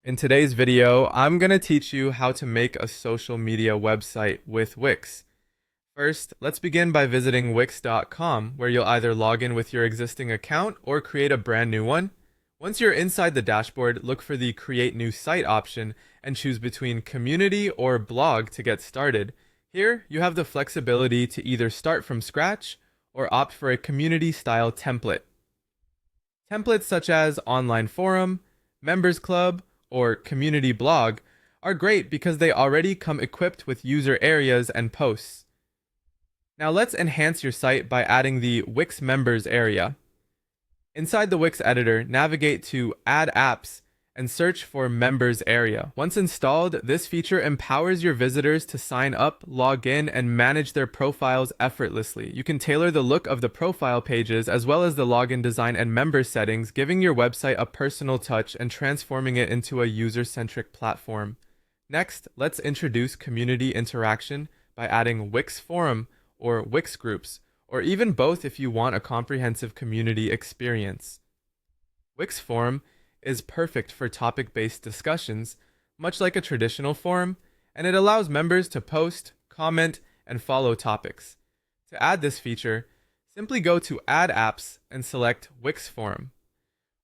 In today's video, I'm going to teach you how to make a social media website with Wix. First, let's begin by visiting wix.com, where you'll either log in with your existing account or create a brand new one. Once you're inside the dashboard, look for the Create New Site option and choose between Community or Blog to get started. Here, you have the flexibility to either start from scratch or opt for a community-style template. Templates such as online forum, members club, or community blog are great because they already come equipped with user areas and posts. Now let's enhance your site by adding the Wix members area. Inside the Wix editor, navigate to Add Apps and search for Members area. Once installed, this feature empowers your visitors to sign up, log in, and manage their profiles effortlessly. You can tailor the look of the profile pages as well as the login design and member settings, giving your website a personal touch and transforming it into a user-centric platform. Next, let's introduce community interaction by adding Wix Forum or Wix Groups, or even both if you want a comprehensive community experience. Wix Forum is perfect for topic-based discussions, much like a traditional forum, and it allows members to post, comment, and follow topics. To add this feature, simply go to Add Apps and select Wix Forum.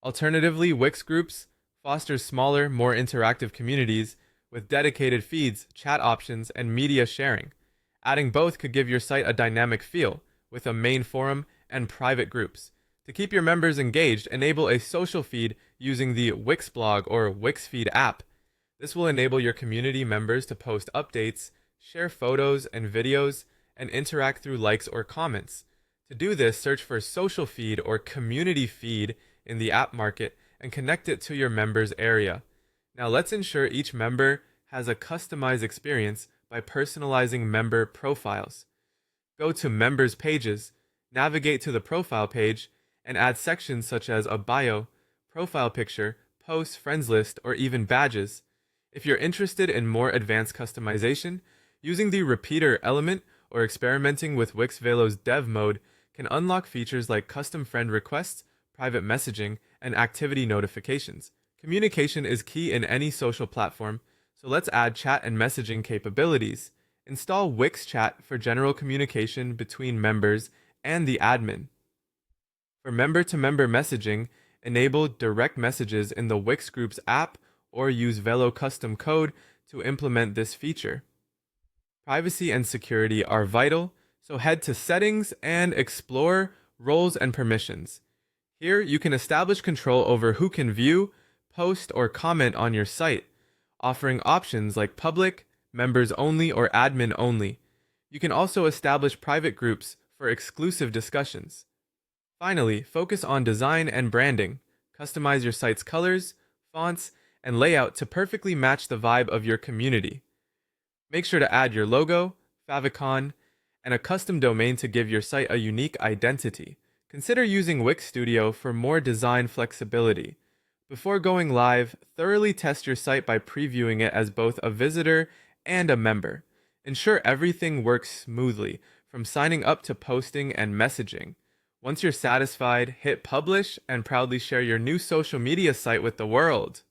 Alternatively, Wix Groups fosters smaller, more interactive communities with dedicated feeds, chat options, and media sharing. Adding both could give your site a dynamic feel, with a main forum and private groups. To keep your members engaged, enable a social feed using the Wix blog or Wix feed app. This will enable your community members to post updates, share photos and videos, and interact through likes or comments. To do this, search for social feed or community feed in the app market and connect it to your members area. Now let's ensure each member has a customized experience by personalizing member profiles. Go to Members Pages, navigate to the Profile page, and add sections such as a bio, profile picture, posts, friends list, or even badges. If you're interested in more advanced customization, using the repeater element or experimenting with Wix Velo's dev mode can unlock features like custom friend requests, private messaging, and activity notifications. Communication is key in any social platform, so let's add chat and messaging capabilities. Install Wix Chat for general communication between members and the admin. For member-to-member messaging, enable direct messages in the Wix Groups app or use Velo custom code to implement this feature. Privacy and security are vital, so head to Settings and explore Roles and Permissions. Here, you can establish control over who can view, post, or comment on your site, offering options like public, members only, or admin only. You can also establish private groups for exclusive discussions. Finally, focus on design and branding. Customize your site's colors, fonts, and layout to perfectly match the vibe of your community. Make sure to add your logo, favicon, and a custom domain to give your site a unique identity. Consider using Wix Studio for more design flexibility. Before going live, thoroughly test your site by previewing it as both a visitor and a member. Ensure everything works smoothly, from signing up to posting and messaging. Once you're satisfied, hit publish and proudly share your new social media site with the world.